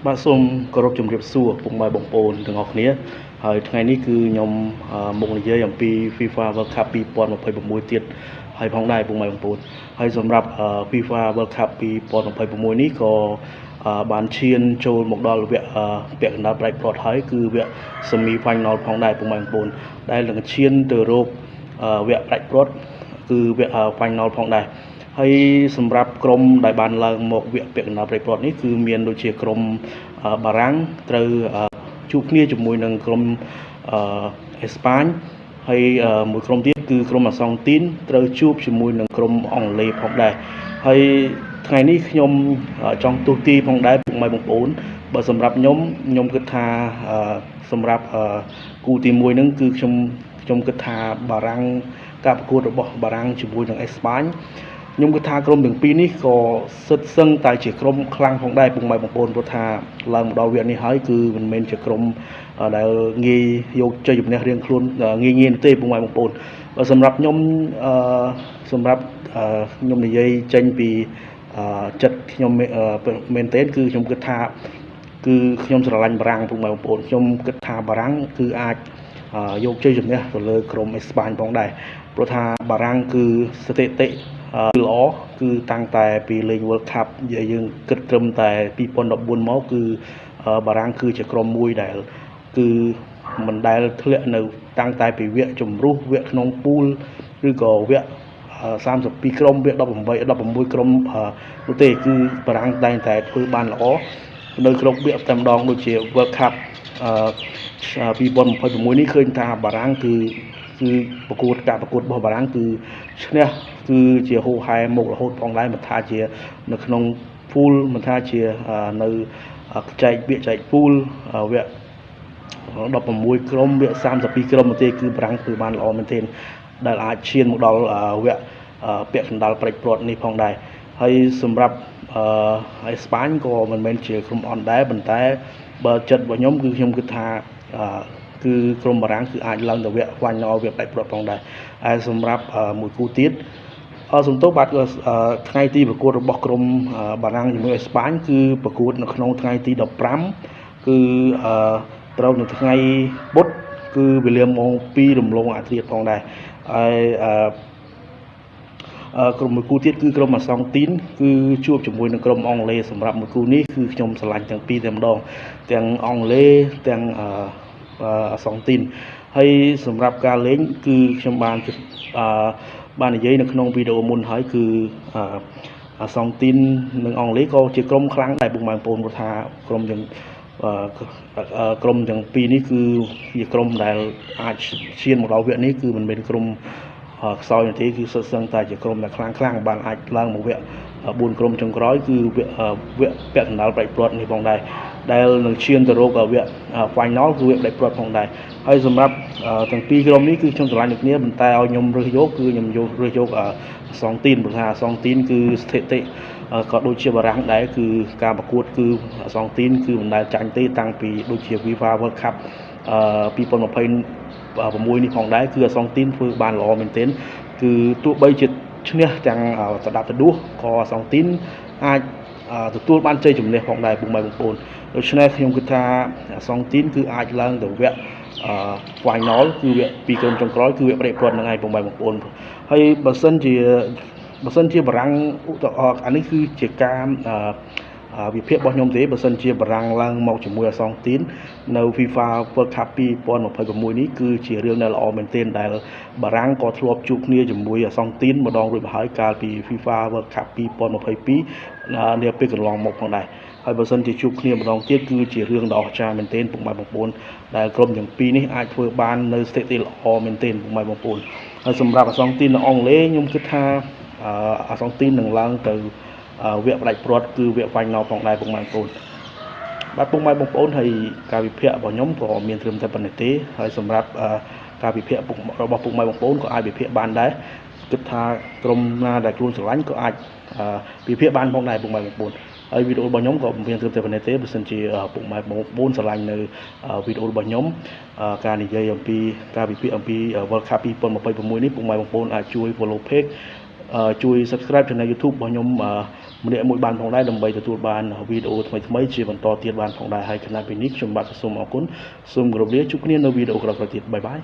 បាទសូមគោរពជំរាបសួរពុកម៉ែបងប្អូនទាំងអស់គ្នាហើយថ្ងៃនេះគឺខ្ញុំមកនិយាយអំពី FIFA World Cup 2026ទៀតហើយផងដែរពុកម៉ែបងប្អូនហើយសម្រាប់ FIFA World Cup 2026នេះក៏បានឈានចូលមកដល់វគ្គពាក់កណ្ដាលប្រៃព្រាត់ហើយគឺវគ្គ Semi Final ផងដែរពុកម៉ែបងប្អូនដែលនឹងឈានទៅរកវគ្គប្រៃព្រាត់គឺវគ្គ Final ផងដែរហើយសម្រាប់ក្រុមដែលបានឡើងមកវគ្គពាក់កណ្ដាលប្រៃព្រាត់នេះគឺមានដូចជាក្រុមបារាំងត្រូវជួបគ្នាជាមួយនឹងក្រុមអេស្ប៉ាញហើយមួយក្រុមទៀតគឺក្រុមអាសង់ទីនត្រូវជួបជាមួយនឹងក្រុមអង់គ្លេសផងដែរហើយថ្ងៃនេះខ្ញុំចង់ទូទាផងដែរពុកម៉ែបងប្អូនបើសម្រាប់ខ្ញុំគិតថាសម្រាប់គូទី1ហ្នឹងគឺខ្ញុំគិតថាបារាំងការប្រកួតរបស់បារាំងជាមួយនឹងអេស្ប៉ាញខ្ញុំគិតថាក្រុមទាំងពីរនេះក៏សិតសឹងតែជាក្រុមខ្លាំងផងដែរពុកម៉ែបងប្អូនព្រោះថាឡើងមកដល់វគ្គនេះហើយគឺមិនមែនជាក្រុមដែលងាយយកជ័យជំនះរៀងខ្លួនងាយទេពុកម៉ែបងប្អូនសម្រាប់ខ្ញុំនិយាយចេញពីចិត្តខ្ញុំមែនទែនគឺខ្ញុំគិតថាគឺខ្ញុំស្រឡាញ់បារាំងពុកម៉ែបងប្អូនខ្ញុំគិតថាបារាំងគឺអាចយកជ័យជំនះទៅលើក្រុមអេស្ប៉ាញផងដែរព្រោះថាបារាំងគឺស្ថិតិល្អគឺតាំងតែពីលេង World Cup យើងគិតត្រឹមតែ2014មកគឺបារាំងគឺជាក្រុមមួយដែលគឺមិនដែលធ្លាក់នៅតាំងតែពីវគ្គជម្រុះវគ្គក្នុងពូលឬក៏វគ្គ32ក្រុមវគ្គ16ក្រុមនោះទេគឺបារាំងតែងតែធ្វើបានល្អនៅគ្រប់វគ្គតែម្ដងដូចជា World Cup 2026នេះឃើញថាបារាំងគឺការប្រកួតរបស់បារាំងគឺឈ្នះគឺជាហូរហែមករហូតផងដែរមិនថាជានៅក្នុងពូលមិនថាជានៅចែកវគ្គចែកពូលវគ្គ16ក្រុមវគ្គ32ក្រុមទេគឺបារាំងធ្វើបានល្អមែនទែនដែលអាចឈានមកដល់វគ្គពាក់កណ្ដាលប្រៃព្រាត់នេះផងដែរហើយសម្រាប់អេស្ប៉ាញក៏មិនមែនជាក្រុមអន់ដែរប៉ុន្តែបើចិត្តរបស់ខ្ញុំគឺខ្ញុំគិតថាគឺក្រុមបារាំងគឺអាចឡើងទៅវគ្គ Final វគ្គប្រៃព្រាត់ផងដែរហើយសម្រាប់មួយគូទៀតសំទោសបាទថ្ងៃទីប្រកួតរបស់ក្រុមបារាំងជាមួយអេស្ប៉ាញគឺប្រកួតនៅក្នុងថ្ងៃទី15គឺត្រូវនៅថ្ងៃពុធគឺវេលាម៉ោង2រំលងអាធ្រាត្រផងដែរហើយក្រុមមួយគូទៀតគឺក្រុមអាសង់ទីនគឺជួបជាមួយនឹងក្រុមអង់គ្លេសសម្រាប់មួយគូនេះគឺខ្ញុំស្រឡាញ់ទាំងពីរតែម្ដងទាំងអង់គ្លេសទាំងអាសង់ទីនហើយសម្រាប់ការលេងគឺខ្ញុំបាននិយាយនៅក្នុងវីដេអូមុនហើយគឺអាសង់ទីននិងអង់គ្លេសក៏ជាក្រុមខ្លាំងដែរពុកម៉ែបងប្អូនព្រោះថាក្រុមទាំងពីរនេះគឺជាក្រុមដែលអាចឈានមកដល់វគ្គនេះគឺមិនមែនក្រុមខ្សោយទេគឺសុទ្ធសឹងតែជាក្រុមដែលខ្លាំងបានអាចឡើងមកវគ្គ4ក្រុមចុងក្រោយគឺវគ្គពាក់កណ្ដាលប្រៃព្រាត់នេះផងដែរដែលនឹងឈានទៅរកវគ្គ Final គឺវគ្គប្រៃព្រាត់ផងដែរហើយសម្រាប់ទាំងពីរក្រុមនេះគឺខ្ញុំស្រឡាញ់ដូចគ្នាប៉ុន្តែឲ្យខ្ញុំរើសយកគឺខ្ញុំរើសយកសងទីនព្រោះថាសងទីនគឺស្ថិតិក៏ដូចជាបារាំងដែរគឺការប្រកួតគឺសងទីនគឺមិនដែលចាញ់ទេតាំងពីដូចជា FIFA World Cup 2026នេះផងដែរគឺអាសង់ទីនធ្វើបានល្អមែនទែនគឺទោះបីជាឈ្នះទាំងស្ដាប់ទៅដួសក៏អាសង់ទីនអាចទទួលបានជ័យជំនះផងដែរពុកម៉ែបងប្អូនដូច្នេះខ្ញុំគិតថាអាសង់ទីនគឺអាចឡើងទៅវគ្គFinal គឺវគ្គ2ក្រុមចុងក្រោយគឺវគ្គប្រៃព្រាត់នឹងឯងពុកម៉ែបងប្អូនហើយបើសិនជាបារាំងអានេះគឺជាការវិភាគរបស់ខ្ញុំទេបើសិនជាបារាំងឡើងមកជាមួយអាសង់ទីននៅ FIFA World Cup 2026នេះគឺជារឿងដែលល្អមែនទែនដែលបារាំងក៏ធ្លាប់ជួបគ្នាជាមួយអាសង់ទីនម្ដងរួចមកហើយកាលពី FIFA World Cup 2022នាពេលកន្លងមកផងដែរហើយបើសិនជាជួបគ្នាម្ដងទៀតគឺជារឿងដ៏អស្ចារ្យមែនទែនពុកម៉ែបងប្អូនដែលក្រុមទាំងពីរនេះអាចធ្វើបាននៅស្ថិតិល្អមែនទែនពុកម៉ែបងប្អូនហើយសម្រាប់អាសង់ទីននិងអង់គ្លេសខ្ញុំគិតថាអាសង់ទីននឹងឡើងទៅវគ្គផ្ដាច់ព្រាត់គឺវគ្គ Final ផងដែរពុកម៉ែបងប្អូនបាទពុកម៉ែបងប្អូនហើយការវិភាគរបស់ខ្ញុំក៏មានត្រឹមតែប៉ុណ្ណេះទេហើយសម្រាប់ការវិភាគរបស់ពុកម៉ែបងប្អូនក៏អាចវិភាគបានដែរគិតថាក្រុមណាដែលខ្លួនស្រឡាញ់ក៏អាចវិភាគបានផងដែរពុកម៉ែបងប្អូនហើយវីដេអូរបស់ខ្ញុំក៏មានត្រឹមតែប៉ុណ្ណេះទេបើសិនជាពុកម៉ែបងប្អូនស្រឡាញ់នៅវីដេអូរបស់ខ្ញុំការនិយាយអំពីការវិភាគអំពី World Cup 2026នេះពុកម៉ែបងប្អូនអាចជួយ follow page ជួយ subscribe ទៅ YouTube របស់ខ្ញុំ ម្នាក់មួយបានផងដែរដើម្បីទទួលបានវីដេអូថ្មីៗជាបន្តទៀតបានផងដែរហើយគណៈពេលនេះខ្ញុំបាទសូមអរគុណសូមគោរពលាជួបគ្នានៅវីដេអូក្រោយៗទៀតបាយបាយ